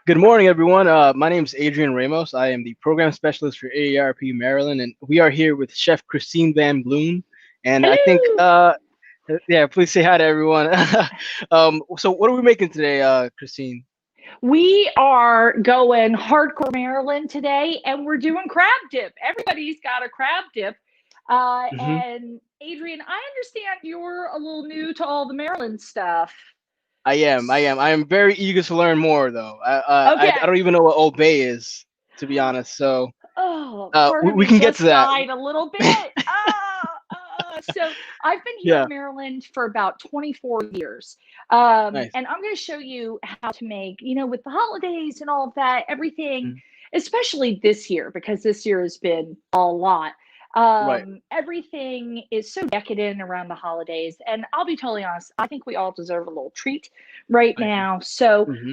Good morning, everyone. My name is Adrian Ramos. I am the program specialist for AARP Maryland, and we are here with Chef Christine Van Bloom. And I think, Hello. yeah, please say hi to everyone. So what are we making today, Christine? We are going hardcore Maryland today, and we're doing crab dip. Everybody's got a crab dip. Hmm. And Adrian, I understand you're a little new to all the Maryland stuff. I am very eager to learn more, though. I Okay. don't even know what Old Bay is, to be honest. So Oh, part we, of we me can get to just that. died a little bit. So I've been here Yeah, in Maryland for about 24 years. nice. And I'm going to show you how to make, with the holidays and all of that, everything, Mhm. especially this year, because this year has been a lot. Right. Everything is so decadent around the holidays. And I'll be totally honest, I think we all deserve a little treat right I agree. now. So Hmm.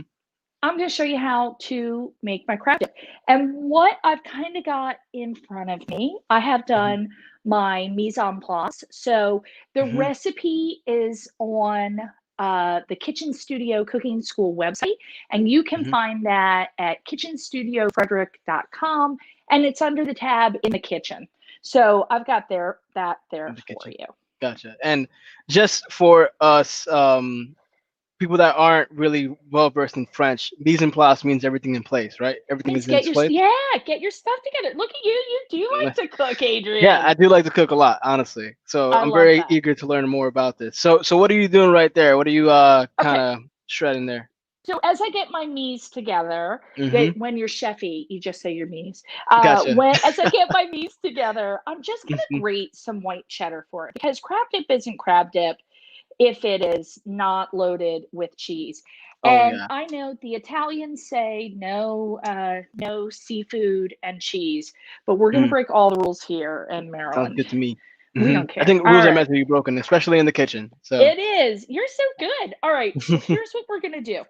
I'm going to show you how to make my crab dip. And what I've kind of got in front of me, I have Hmm. done my mise en place. So the Hmm. recipe is on the Kitchen Studio Cooking School website, and you can Hmm. find that at kitchenstudiofrederick.com, and it's under the tab in the kitchen. So I've got that there In the for kitchen. you. Gotcha. And just for us, people that aren't really well versed in French, mise en place means everything in place, right? Everything Means is in its place. get your stuff together. Look at you. You do Unless- like to cook, Yeah, I Adrian. do like to cook a lot, honestly. So I I'm love very that. eager to learn more about this. So what are you doing right there? What are you kind Okay. of shredding there? So as I get my mise together, Mm-hmm. when you're chefy, you just say your mise. Gotcha. When as I get my mise together, I'm just Hmm. gonna grate some white cheddar for it because crab dip isn't crab dip if it is not loaded with cheese. Oh And yeah, I know the Italians say no, no seafood and cheese, but we're gonna mm, break all the rules here in sounds Maryland. good to me. We Hmm. don't I care. think All rules are right. meant to be broken, especially in the kitchen. So It is. You're so good. All right. So here's what we're gonna do.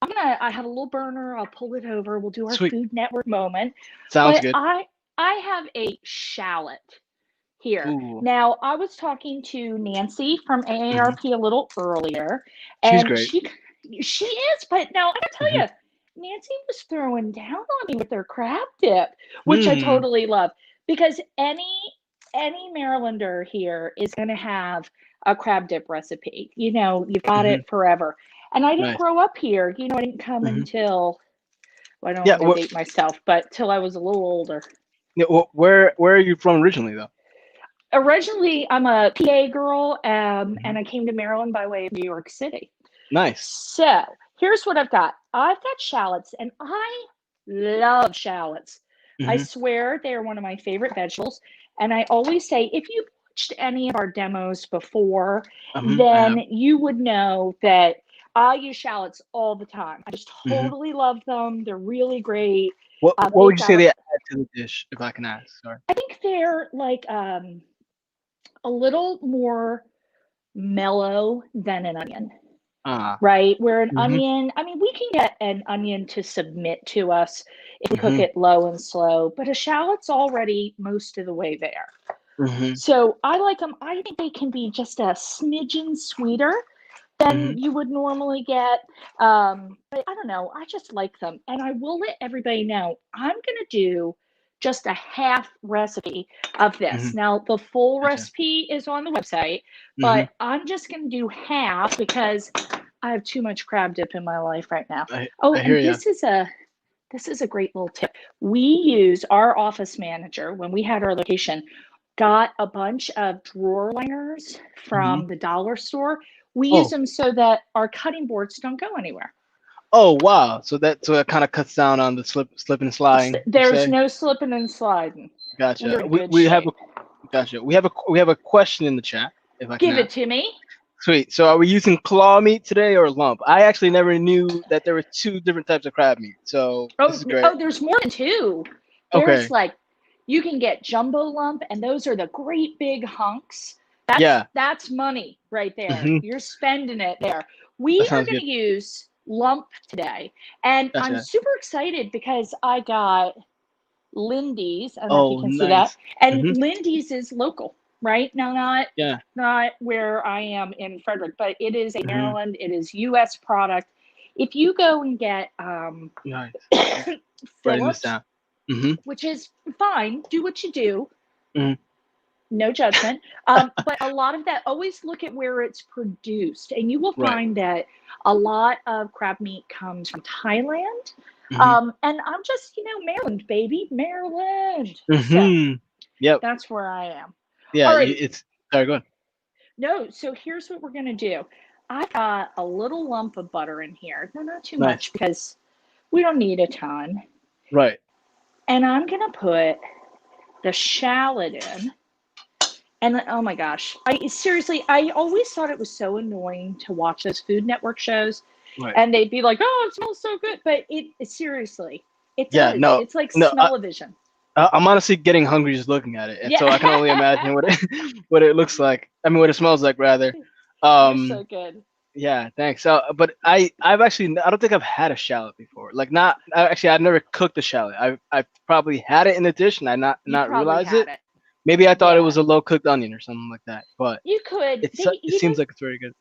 I have a little burner. I'll pull it over. We'll do our sweet. Food Network moment. Sounds But good. I have a shallot here. Ooh, Now, I was talking to Nancy from hmm, AARP a little earlier, she's and great. she is, but now I gotta tell Hmm. you, Nancy was throwing down on me with her crab dip, which I Hmm. totally love because any Marylander here is gonna have a crab dip recipe. You've got Hmm. it forever. And I didn't Nice. grow up here. I didn't come Hmm. until, well, I don't Yeah. want to date myself, but till I was a little older. Yeah, where are you from originally, though? Originally, I'm a PA girl, Hmm. and I came to Maryland by way of New York City. Nice. So here's what I've got. I've got shallots, and I love shallots. I Hmm. swear they are one of my favorite vegetables. And I always say, if you've watched any of our demos before, I then have. you would know that I use shallots all the time. I just Hmm. totally love them. They're really great. What would They've you say got, they add to the dish, if I can ask? Sorry. I think they're like a little more mellow than an onion. Ah. Right? Where an Hmm. onion, I mean, we can get an onion to submit to us if we cook Hmm. it low and slow, but a shallot's already most of the way there. Hmm. So I like them. I think they can be just a smidgen sweeter Hmm. than you would normally get. But I don't know. I just like them. And I will let everybody know I'm going to do just a half recipe of Hmm. this. Now, the full Gotcha. recipe is on the website, Hmm. but I'm just going to do half because I have too much crab dip in my life right now. Oh, I hear and ya. this is a great little tip. We use our office manager when we had our location, got a bunch of drawer liners Hmm. from the dollar store. We use Oh. them so that our cutting boards don't go anywhere. Oh wow. So that kind of cuts down on the slip and sliding, you There's say? no slipping and sliding. Gotcha. We're in We good we have a shape. gotcha. We have a question in the chat, if I can Give it ask. to me. Sweet. So are we using claw meat today or lump? I actually never knew that there were two different types of crab meat. So this Oh, is great. oh, there's more than two. There's Okay. like you can get jumbo lump, and those are the great big hunks. Yeah. That's money right there. Hmm. You're spending it there. That We are sounds going good. to use lump today, and I'm Gotcha. super excited because I got Lindy's. I don't know if you Oh, can see that. nice. And Hmm. Lindy's is local, right? Now, Yeah. not where I am in Frederick, but it is a Hmm. Maryland. It is U.S. product. If you go and get Nice. Writing this Phillips, down. Mm-hmm. which is fine, do what you do, Hmm. no judgment. But a lot of that, always look at where it's produced, and you will Right. find that a lot of crab meat comes from Thailand. Hmm. And I'm just, Maryland, baby, Maryland. So Hmm. Yep. that's where I am. Yeah. All right. It's sorry. Go on. No, so here's what we're going to do. I've got a little lump of butter in here. No, not too Nice. much because we don't need a ton. Right. And I'm going to put the shallot in. And oh my gosh, I seriously, I always thought it was so annoying to watch those Food Network shows, Right. and they'd be like, "Oh, it smells so good," but seriously, it Yeah. does. No. It's like No. smell-o-vision. I'm honestly getting hungry just looking at it, and so I can only Yeah, imagine what it what it looks like. I mean, what it smells like rather. you're Um. so good. Yeah. Thanks. But I've actually I don't think I've had a shallot before. Like not actually I've never cooked a shallot. I've probably had it in a dish and I You not probably realize it. had it. Maybe I thought it Yeah, was a low cooked onion or something like that. But you could. it seems like it's very good.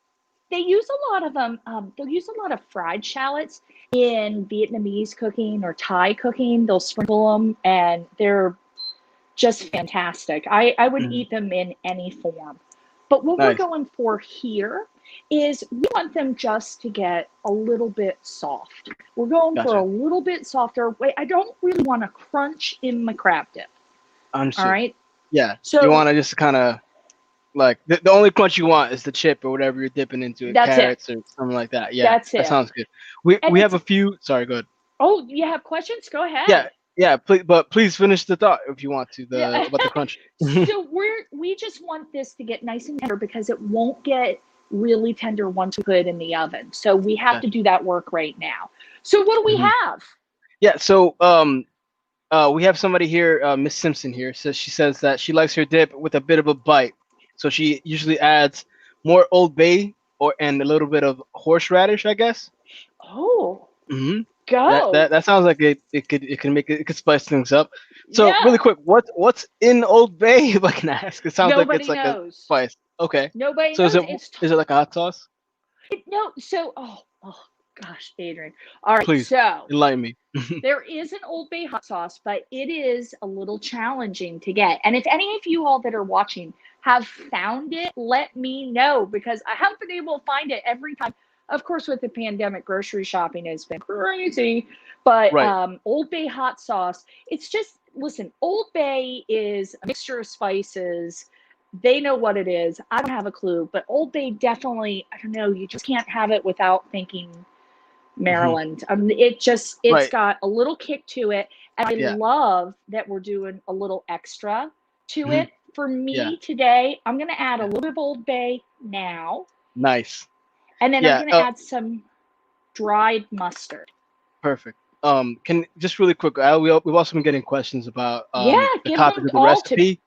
They use a lot of them. They'll use a lot of fried shallots in Vietnamese cooking or Thai cooking. They'll sprinkle them, and they're just fantastic. I would Mm, eat them in any form. But what we're nice. going for here is we want them just to get a little bit soft. We're going for a Gotcha. little bit softer. Wait, I don't really want to crunch in my crab dip. All Understood. right. Yeah. You So want to just kind of like the only crunch you want is the chip or whatever you're dipping into it, that's it. carrots or something like that. Yeah, That's that it. sounds good. We And we have it's, a few. Sorry, good. oh, you have questions? Go Yeah, ahead. yeah. Please, but please finish the thought if you want to the Yeah. about the crunch. So we just want this to get nice and tender because it won't get really tender once we put it in the oven. So we have to Gotcha. do that work right now. So what do we Hmm. have? Yeah. So we have somebody here, Miss Simpson here. She says that she likes her dip with a bit of a bite. So she usually adds more Old Bay or and a little bit of horseradish, I guess. Oh, Hmm. go. That sounds like it can make it could spice things up. So really Yeah. quick, what's in Old Bay? If I can ask, it sounds like it's Nobody like a knows. spice. Okay. Nobody So knows. is it like a hot sauce? No. So oh gosh, Adrian. All right. Please So enlighten me. there is an Old Bay hot sauce, but it is a little challenging to get. And if any of you all that are watching have found it, let me know because I haven't been able to find it every time. Of course, with the pandemic, grocery shopping has been crazy. But Right. Old Bay hot sauce, it's just, listen, Old Bay is a mixture of spices. They know what it is. I don't have a clue, but Old Bay definitely, I don't know, you just can't have it without thinking Hmm. Maryland. It's Right. got a little kick to it. And I Yeah. love that we're doing a little extra to Hmm. it. For Yeah. me today, I'm going to add a Yeah. little bit of Old Bay now. Nice. And then I'm Yeah. going to add some dried mustard. Perfect. Can just really quick, we've also been getting questions about Yeah, the give topic them of the all to me.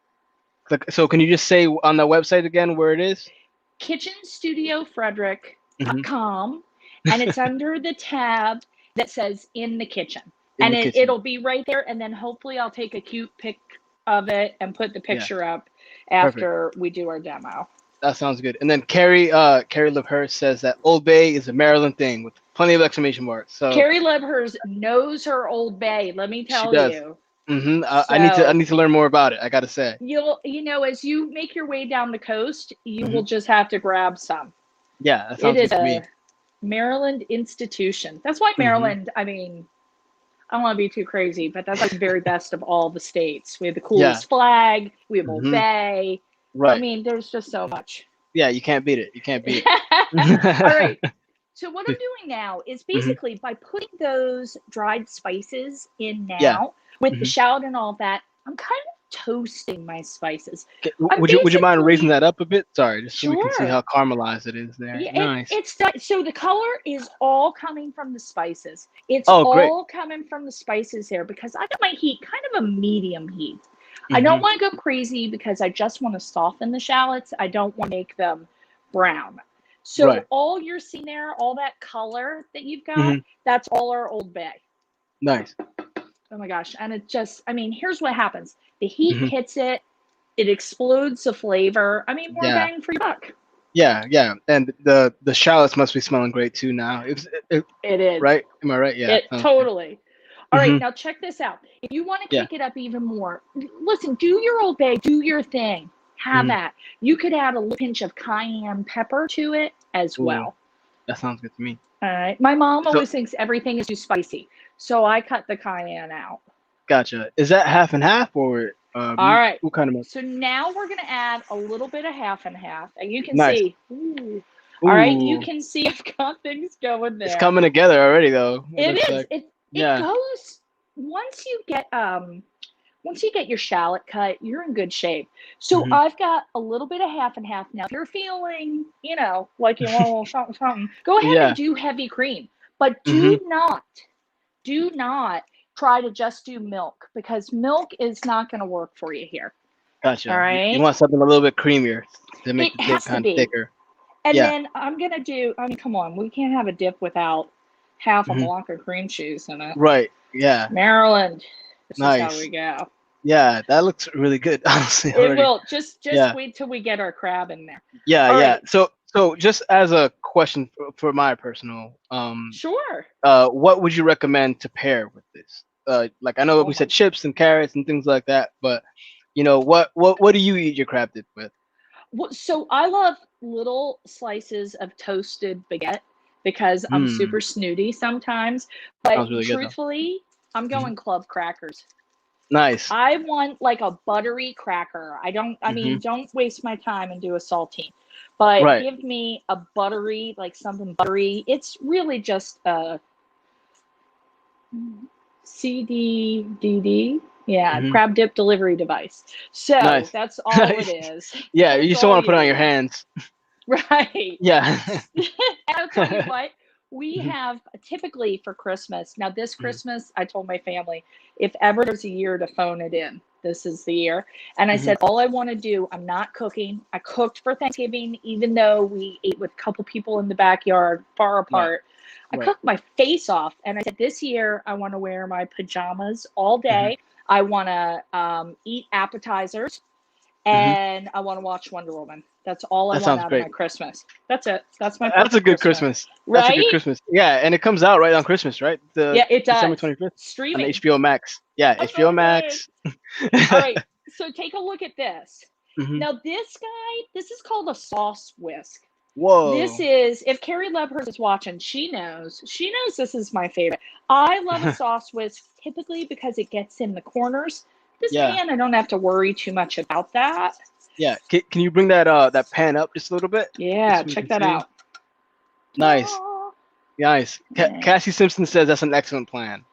recipe. So can you just say on the website again where it is? Hmm. kitchenstudiofrederick.com, and it's under the tab that says in the kitchen. In And the kitchen. it'll be right there. And then hopefully I'll take a cute pic of it and put the Yeah. picture up Perfect. after we do our demo. That sounds good. And then Carrie LeHurst says that Old Bay is a Maryland thing with plenty of exclamation marks. So Carrie Lebhers knows her Old Bay, let me she tell does. you. I So need to learn more about it. I gotta say. as you make your way down the coast, you Hmm. will just have to grab some. Yeah, that It sounds is good to a me. Maryland institution. That's why Hmm. Maryland, I mean, I don't want to be too crazy, but that's like the very best of all the states. We have the Yeah. coolest flag. We have Old Hmm. Bay. I Right. mean, there's just so much. Yeah, you can't beat it. You can't beat All right. it. So what I'm doing now is Hmm. basically by putting those dried spices in Yeah. now with the Hmm. shallot and all that, I'm kind of toasting my spices. I'm Would you mind raising basically that up a bit? Sorry, just so we can see sure. how caramelized it is there. Yeah, Nice. so the color is all coming from the spices. It's Oh, great. all coming from the spices there because I got my heat kind of a medium heat. I don't Hmm. want to go crazy because I just want to soften the shallots. I don't want to make them brown. Right. So all you're seeing there, all that color that you've got, Hmm. that's all our Old Bay. Nice. Oh my gosh. And it just, I mean, here's what happens. The heat Hmm. hits it, it explodes the flavor. I mean, more Yeah. bang for your buck. Yeah, yeah, and the shallots must be smelling great too now. It is. Right? Am I right? Yeah. It Okay. totally. All right, Hmm. now check this out. If you want to Yeah. kick it up even more, listen, do your Old Bay, do your thing. Have Hmm. at. You could add a little pinch of cayenne pepper to it as Ooh, well. that sounds good to me. All right. My mom So, always thinks everything is too spicy, so I cut the cayenne out. gotcha. Is that half and half or All right. what kind of milk? So now we're going to add a little bit of half and half. And you can Nice. see, ooh, all right, you Ooh, can see I've got things going it's there. coming together already though. It It looks is. like. It Yeah. goes once you get your shallot cut, you're in good shape. So Hmm. I've got a little bit of half and half now. If you're feeling, like you want a little something, something, go ahead and Yeah. do heavy cream. But Hmm. do not try to just do milk because milk is not going to work for you here. All Gotcha. You right. want something a little bit creamier to make It the dip has to kind of be. thicker. And Yeah. then I'm going to do, I mean, come on, we can't have a dip without half a Hmm. block of cream cheese in it. Right. Yeah. Maryland, this is how we Nice. go. Yeah, that looks really good, honestly, It already. will just Yeah. wait till we get our crab in there. Yeah, All yeah. right, So just as a question for my personal, sure. what would you recommend to pair with this? Like I know Oh we my. said chips and carrots and things like that, but what do you eat your crab dip with? So I love little slices of toasted baguette because I'm Hmm, super snooty sometimes. But sounds really good though. truthfully, I'm Hmm. going club crackers. Nice. I want like a buttery cracker. I Hmm. mean, don't waste my time and do a saltine, but Right. give me a buttery, like something buttery. It's really just a CDDD. Yeah, Hmm. crab dip delivery device. So Nice. that's all it Nice. is. Yeah, you That's just don't all want to you put it on your need. hands. Right. Yeah. And I'll tell you what, we Hmm. have typically for Christmas. Now, this Hmm. Christmas, I told my family, if ever there's a year to phone it in, this is the year. And I Hmm. said, all I want to do, I'm not cooking. I cooked for Thanksgiving, even though we ate with a couple people in the backyard, far Right. apart. I Right. cooked my face off. And I said, this year, I want to wear my pajamas all Hmm. day. I want to eat appetizers Hmm. and I want to watch Wonder Woman. That's all I That want sounds out of great. my Christmas. That's it. That's my That's a perfect good Christmas. Christmas. That's a good Right? Christmas. Yeah, and it comes out right on Christmas, right? The Yeah, it December does. 25th on Streaming. HBO Max. Yeah, HBO Amazing. Max. All right. So take a look at this. Hmm. Now, this guy, this is called a sauce whisk. This Whoa. is, if Carrie Lebhurst is watching, she knows. She knows this is my favorite. I love a sauce whisk typically because it gets in the corners. This Yeah, pan, I don't have to worry too much about that. yeah. Can you bring that pan up just a little bit, just Yeah, so we check can that see? out. Nice, Ta-da! nice. Cassie Simpson says that's an excellent plan.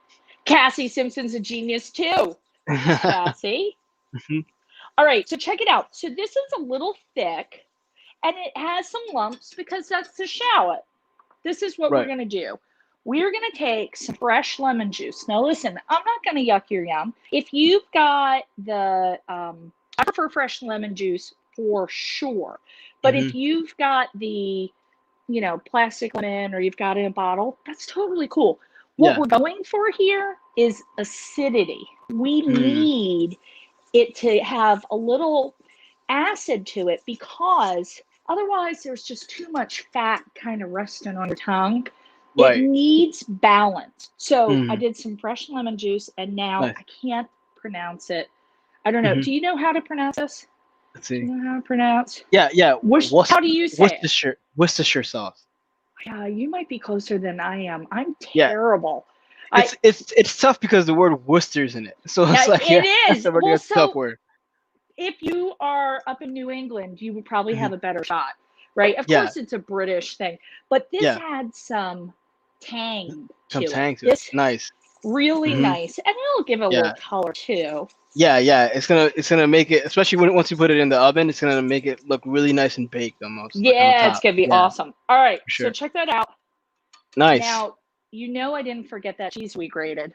Cassie Simpson's a genius too. Thanks, Cassie. Hmm. All right, so check it out. So this is a little thick and it has some lumps because that's the shallot. This is what we're Right. going to do. We're going to take some fresh lemon juice. Now, listen, I'm not going to yuck your yum. If you've got I prefer fresh lemon juice for sure. But Hmm. if you've got the plastic lemon or you've got it in a bottle, that's totally cool. What Yeah. we're going for here is acidity. We Mm. need it to have a little acid to it because otherwise there's just too much fat kind of resting on your tongue. It Right. needs balance. So I Mm. did some fresh lemon juice and now Nice. I can't pronounce it. I don't know. Hmm. Do you know how to pronounce this? Let's Do see. you know how to pronounce? Yeah, yeah. How do you say it? Worcestershire sauce. Yeah, you might be closer than I am. I'm Yeah, terrible. I it's tough because the word Worcester's in it, so it's like yeah, it that's is. already Well, a tough so word. if you are up in New England, you would probably Hmm. have a better shot, right? Of Yeah, course, it's a British thing, but this yeah. had some tang Some to it. tang to it. This Nice. really Hmm. nice, and it'll give it a little Yeah, color too. yeah, yeah. It's gonna make it, especially once you put it in the oven, it's gonna make it look really nice and baked almost like on the Yeah, it's top. gonna be Yeah, awesome. All right, for so sure. check that out. Nice. Now, I didn't forget that cheese we grated.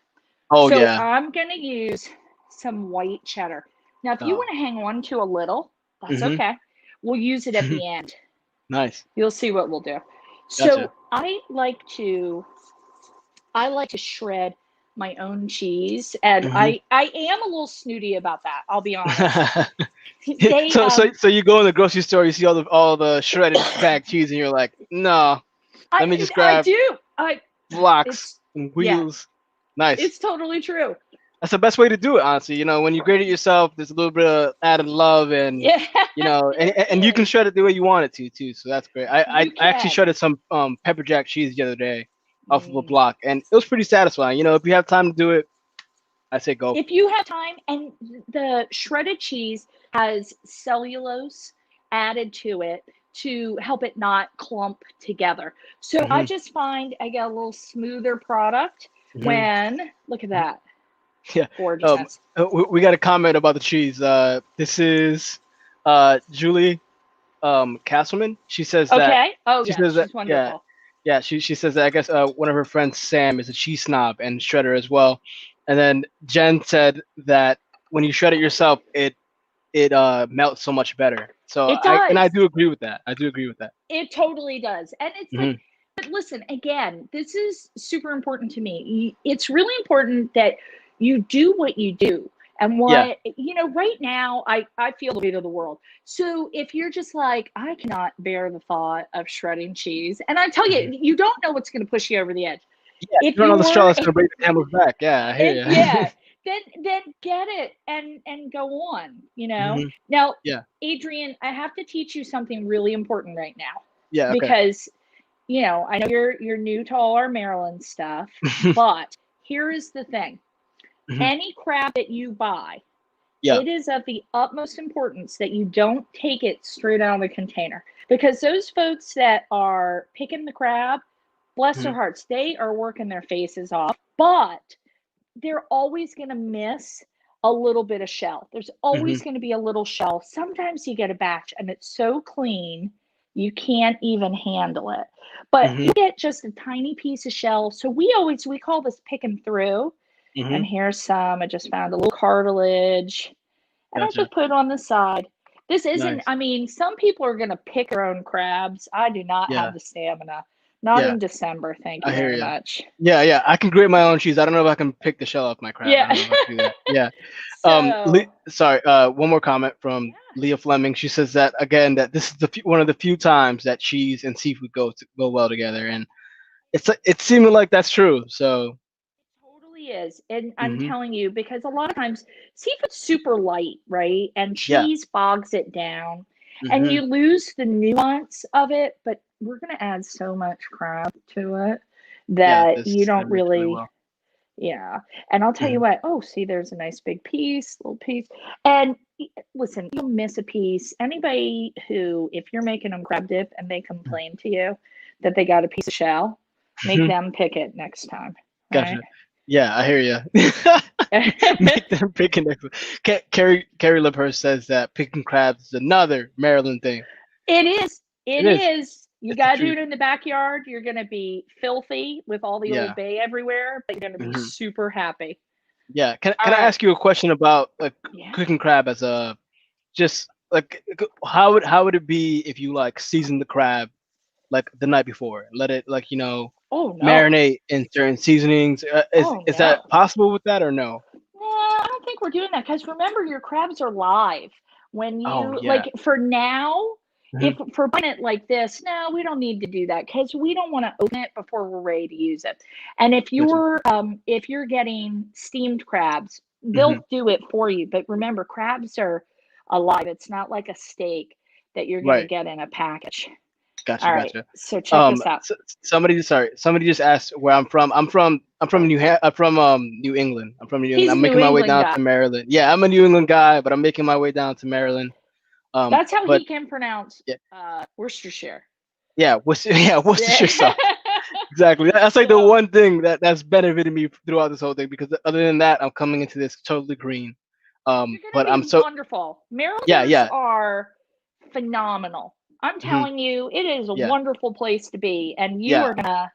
Oh So yeah. I'm going to use some white cheddar. Now, if you Oh. want to hang on to a little, that's Hmm. okay. We'll use it at the end. Nice. You'll see what we'll do. Gotcha. So I like to shred my own cheese, and Hmm. I am a little snooty about that. I'll be honest. They So you go in the grocery store, you see all the shredded bag cheese, and you're like, no, let me just I grab do. I blocks it's and yeah, wheels. Nice. it's totally true. That's the best way to do it, honestly. When you grade it yourself, there's a little bit of added love, and Yeah, there and you can is. shred it the way you want it to too. So that's great. You I actually can. shredded some pepper jack cheese the other day off of a Mm. block, and it was pretty satisfying. If you have time to do it, I say go for If you have time, and the shredded cheese has cellulose added to it to help it not clump together. So it. I just find I get a little smoother product Hmm. when, look at that Yeah. Um, gorgeousness. we got a comment about the cheese. This is Julie Castleman. Okay. Oh, She yeah, says that she's yeah, wonderful. she says that I guess one of her friends Sam is a cheese snob and shredder as well. And then Jen said that when you shred it yourself, it melts so much better. So It I does. do agree with that. I do agree with that. It totally does. And it's like, Hmm. but listen, again, this is super important to me. It's really important that you do what you do. And Yeah. right now, I feel the weight of the world. So if you're just like, I cannot bear the thought of shredding cheese, and I tell Hmm. you, you don't know what's going to push you over the edge. Yeah. If You don't know the straw you're that's gonna break the camel's back. Yeah, I hear and you. yeah, then get it and go on. Hmm. Now, Yeah. Adrian, I have to teach you something really important right now Yeah. Okay. because I know you're new to all our Maryland stuff, but here is the thing. Hmm. Any crab that you buy, Yeah. it is of the utmost importance that you don't take it straight out of the container because those folks that are picking the crab, bless their Hmm. hearts, they are working their faces off, but they're always going to miss a little bit of shell. There's Hmm. always going to be a little shell. Sometimes you get a batch and it's so clean, you can't even handle it. But Hmm. you get just a tiny piece of shell. So we call this picking through. Hmm. And here's some. I just found a little cartilage and I Gotcha. just put it on the side. This isn't, Nice. I mean, some people are going to pick their own crabs. I do not have Yeah. the stamina. Not Yeah. in December. Thank I you hear very you. much. Yeah, yeah. I can grate my own cheese. I don't know if I can pick the shell off my crab. I Yeah. don't know if I can do that. Yeah. So, Sorry. One more comment from yeah. Leah Fleming. She says that again that this is one of the few times that cheese and seafood go well together, and it's seeming like that's true. So. Totally is. And I'm Hmm. telling you, because a lot of times seafood's super light, right? And Yeah. cheese bogs it down and Hmm. you lose the nuance of it. But we're going to add so much crab to it Yeah. that you This don't that works really really, well. yeah. And I'll tell you Hmm. what, oh, see, there's a nice big piece, little piece. And listen, you'll miss a piece. Anybody who, if you're making them crab dip and they complain to you that they got a piece of shell, make Hmm. them pick it next time. Right. Gotcha. Yeah, I hear you. Make them picking. Carrie LePers says that picking crabs is another Maryland thing. It is. It It is. is. You It's the got to do truth. it in the backyard. You're going to be filthy with all the Old Yeah. Bay everywhere, but you're going to be Hmm. super happy. Yeah. All Can I right. ask you a question about like Yeah. cooking crab as a just like how would it be if you like season the crab like the night before, let it like Oh, no. marinate in certain seasonings? Oh, Is that no. possible with that or no? No, I don't think we're doing that because remember, your crabs are live. When Oh you, yeah. like, for now, Hmm. if for buying it like this, no, we don't need to do that because we don't want to open it before we're ready to use it. And Gotcha. if you're getting steamed crabs, Hmm. they'll do it for you. But remember, crabs are alive. It's not like a steak that you're gonna Right. get in a package. Gotcha. All right, Gotcha. so check this out. Somebody just asked where I'm from. I'm from New England. I'm from New England. He's a I'm New making my way England down guy. to Maryland. Yeah, I'm a New England guy, but I'm making my way down to Maryland. That's how But he can pronounce yeah, Worcestershire. yeah, yeah, Yeah. Worcestershire sauce. Exactly. That's like the So one thing that's benefited me throughout this whole thing because other than that, I'm coming into this totally green. you're going to But I'm be so wonderful. yeah, Marylanders yeah, are phenomenal. I'm mhm, telling you, it is a yeah, wonderful place to be, and yeah.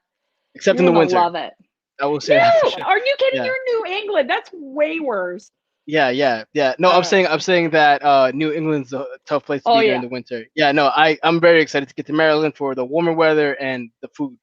Except you're in the gonna winter, love it. I will say that for No, sure. are you kidding? Yeah, You're New England. That's way worse. yeah, yeah, yeah. No, All right. I'm saying that New England's a tough place to Oh be during yeah. the winter. Yeah, no, I'm very excited to get to Maryland for the warmer weather and the food.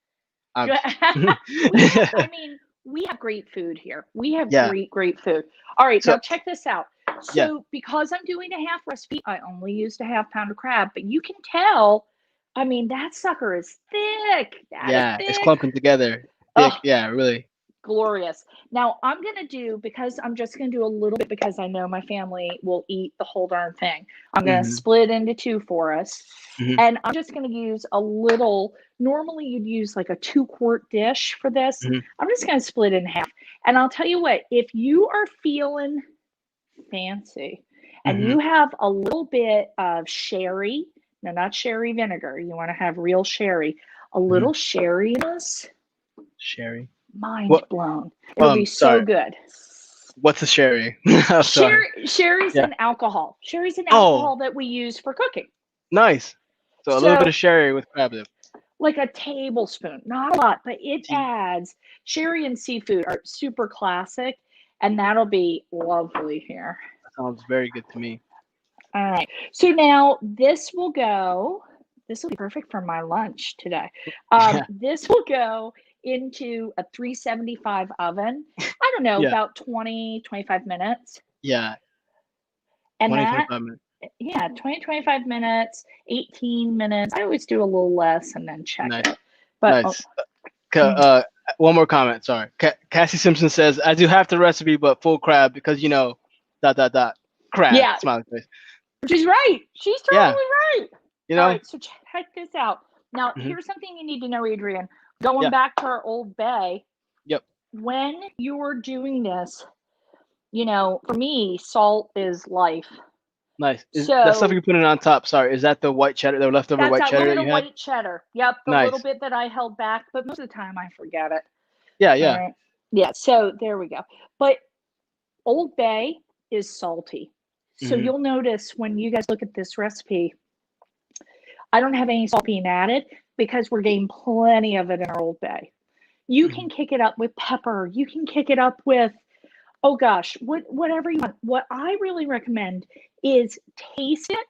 Um, I mean, we have great food here. We have yeah. great food. All right, So now check this out. Yeah. So because I'm doing a half recipe, I only used a half pound of crab, but you can tell, I mean, that sucker is thick. That is Yeah. It's thick. clumping together. Thick. Oh, Yeah. Really. glorious. Now I'm going to do, because I'm just going to do a little bit because I know my family will eat the whole darn thing. I'm going to Hmm. split into two for us. Hmm. And I'm just going to use a little, normally you'd use like a 2-quart dish for this. Hmm. I'm just going to split it in half. And I'll tell you what, if you are feeling fancy and Hmm. you have a little bit of sherry, no, not sherry vinegar, you want to have real sherry, a Hmm. little sherry in this, Sherry. mind What? blown. It'll be so Sorry. good. What's a sherry? I'm sorry. Sherry's Yeah. an alcohol. Sherry's an Oh, alcohol that we use for cooking. nice. So a little bit So of sherry with crab dip. like a tablespoon, not a lot, but it adds, sherry and seafood are super classic, and that'll be lovely here. That sounds very good to me. All right. So now this will be perfect for my lunch today. Yeah. This will go into a 375 oven. I don't know, Yeah. about 20-25 minutes. Yeah. And 20, that, 25 minutes. yeah, 20-25 minutes, 18 minutes. I always do a little less and then check Nice. it. But Nice. One more comment. Sorry. Cassie Simpson says, I do half the recipe, but full crab because, dot, dot, dot. Crab. yeah, Smiley face. she's right. She's Yeah. totally right. You All know? right, so check this out. Now, Hmm. here's something you need to know, Adrian. Going Yeah. back to our Old Bay, Yep. when you're doing this, for me, salt is life. Nice. Is that stuff So you put in on top? Sorry. Is that the white cheddar, the leftover that's white that little cheddar that bit of you had? white cheddar. Yep, the little Nice. bit that I held back, but most of the time I forget it. Yeah. All Yeah. right. Yeah, so there we go. But Old Bay is salty. So Hmm. you'll notice when you guys look at this recipe, I don't have any salt being added because we're getting plenty of it in our Old Bay. You Hmm. can kick it up with pepper. You can kick it up with, oh gosh, whatever you want. What I really recommend is taste it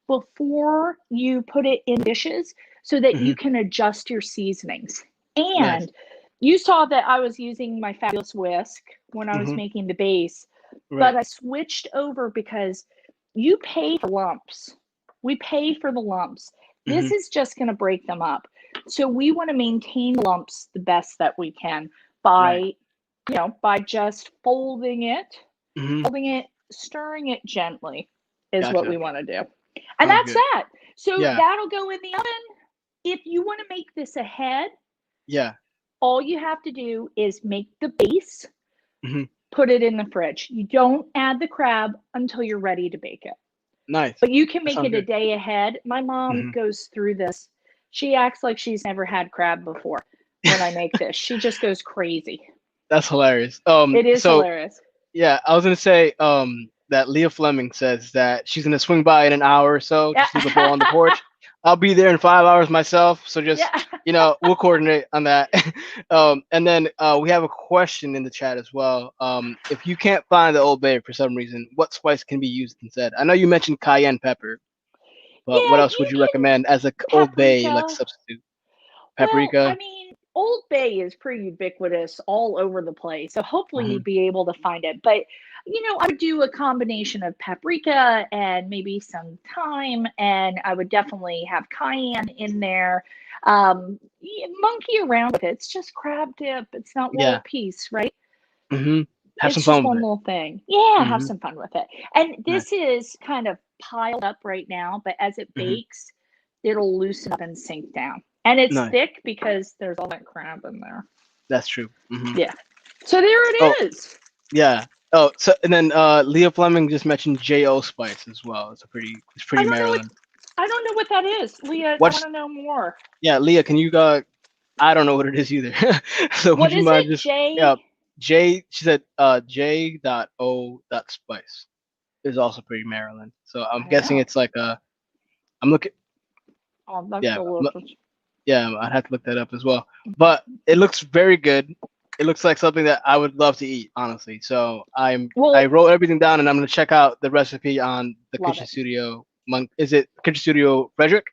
before you put it in dishes so that Hmm. you can adjust your seasonings. Nice. And you saw that I was using my fabulous whisk when I was Hmm. making the base, but Right. I switched over because you pay for lumps. We pay for the lumps. Hmm. This is just going to break them up. So we want to maintain lumps the best that we can Right. by, by just Hmm. folding it, stirring it gently is what we Gotcha. want to do. And Sounds that's good. that. So Yeah. that'll go in the oven. If you want to make this ahead, Yeah. all you have to do is make the base, Hmm. put it in the fridge. You don't add the crab until you're ready to bake it. Nice. But you can That make sounds it a good. day ahead. My mom Hmm. goes through this. She acts like she's never had crab before when I make this. She just goes crazy. That's hilarious. It is So hilarious. yeah, I was gonna say that Leah Fleming says that she's gonna swing by in an hour or so, Yeah. just leave the bowl on the porch. I'll be there in 5 hours myself, so just Yeah. we'll coordinate on that. And then we have a question in the chat as well. If you can't find the Old Bay for some reason, what spice can be used instead? I know you mentioned cayenne pepper, but what Yeah, else would you you can recommend as a Old Bay like paprika. substitute? Well, I Paprika. mean, Old Bay is pretty ubiquitous all over the place. So hopefully Hmm. you'd be able to find it. But, I would do a combination of paprika and maybe some thyme. And I would definitely have cayenne in there. Monkey around with it. It's just crab dip. It's not Yeah. world peace, right? Hmm. Have some It's just fun with one it. little thing. Yeah, have Hmm. some fun with it. And Nice. this is kind of piled up right now, but as it Hmm. bakes, it'll loosen up and sink down. And it's Nice. thick because there's all that crab in there. That's true. Hmm. Yeah. So there Oh, it is. yeah. Oh, so and then Leah Fleming just mentioned J.O. Spice as well. It's I pretty don't know what Maryland. I don't know what that is. Leah, I want What's to know more. Yeah, Leah, can you I don't know what it is either. So would What you is mind it? just yeah, J. She said J dot O dot Spice is also pretty Maryland. So I'm guessing Oh, it's like I'm looking I'll have yeah, to look. yeah, I'd have to look that up as well. But it looks very good. It looks like something that I would love to eat, honestly. So I Well, wrote everything down, and I'm gonna check out the recipe on the love Kitchen it. Studio. Is it Kitchen Studio Frederick?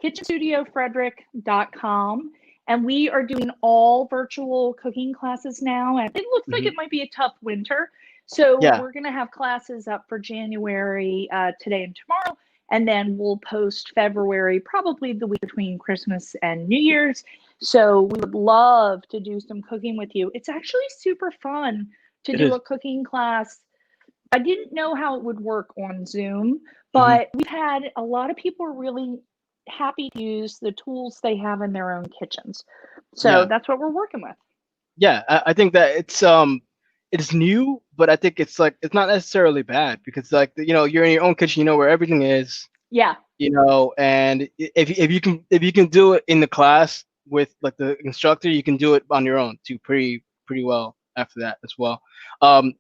kitchenstudiofrederick.com, and we are doing all virtual cooking classes now, and it looks like Hmm. it might be a tough winter, So Yeah, we're going to have classes up for January today and tomorrow. And then we'll post February, probably the week between Christmas and New Year's. So we would love to do some cooking with you. It's actually super fun to it do is. a cooking class. I didn't know how it would work on Zoom, Hmm. but we've had a lot of people are really happy to use the tools they have in their own kitchens. So Yeah, that's what we're working with. yeah. I think that it's new, but I think it's like it's not necessarily bad because like you're in your own kitchen, you know where everything is, Yeah. and if you can do it in the class with like the instructor, you can do it on your own too pretty well after that as well. Um,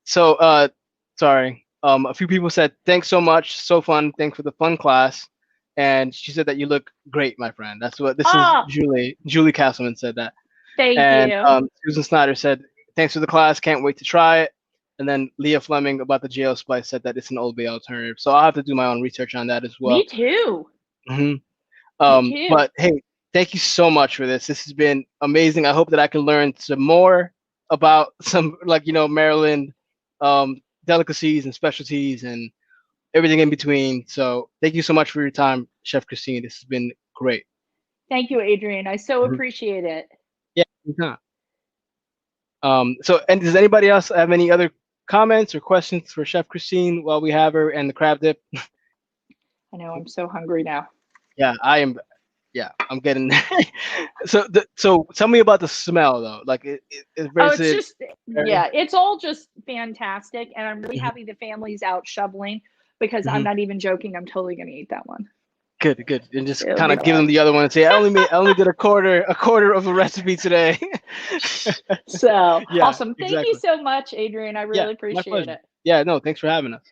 so sorry. A few people said thanks so much, so fun. Thanks for the fun class, and she said that you look great, my friend. That's what this is. Ah, Julie Castleman said that. thank And you. Susan Snyder said, "Thanks for the class. Can't wait to try it." And then Leah Fleming about the jail spice said that it's an Old Bay alternative. So I'll have to do my own research on that as Me well. too. Hmm. Me too. But hey, thank you so much for this. This has been amazing. I hope that I can learn some more about some like Maryland um, delicacies and specialties and everything in between. So thank you so much for your time, Chef Christine. This has been great. Thank you, Adrian. I so Mhm. appreciate it. Yeah. Anytime. So, and does anybody else have any other comments or questions for Chef Christine while we have her and the crab dip? I know I'm so hungry now. Yeah, I am. Yeah, I'm getting. So tell me about the smell though. Like, Oh, is it's it? just, yeah, it's all just fantastic. And I'm really Mhm, happy the family's out shoveling because I'm mhm. not even joking. I'm totally going to eat that one. Good, good, and just It'll kind be of give them delicious. the other one and say, I only did a quarter of the recipe today. So Yeah, awesome. Thank you exactly. so much, Adrian. I Yeah, really my appreciate pleasure. it. Yeah, no, thanks for having us.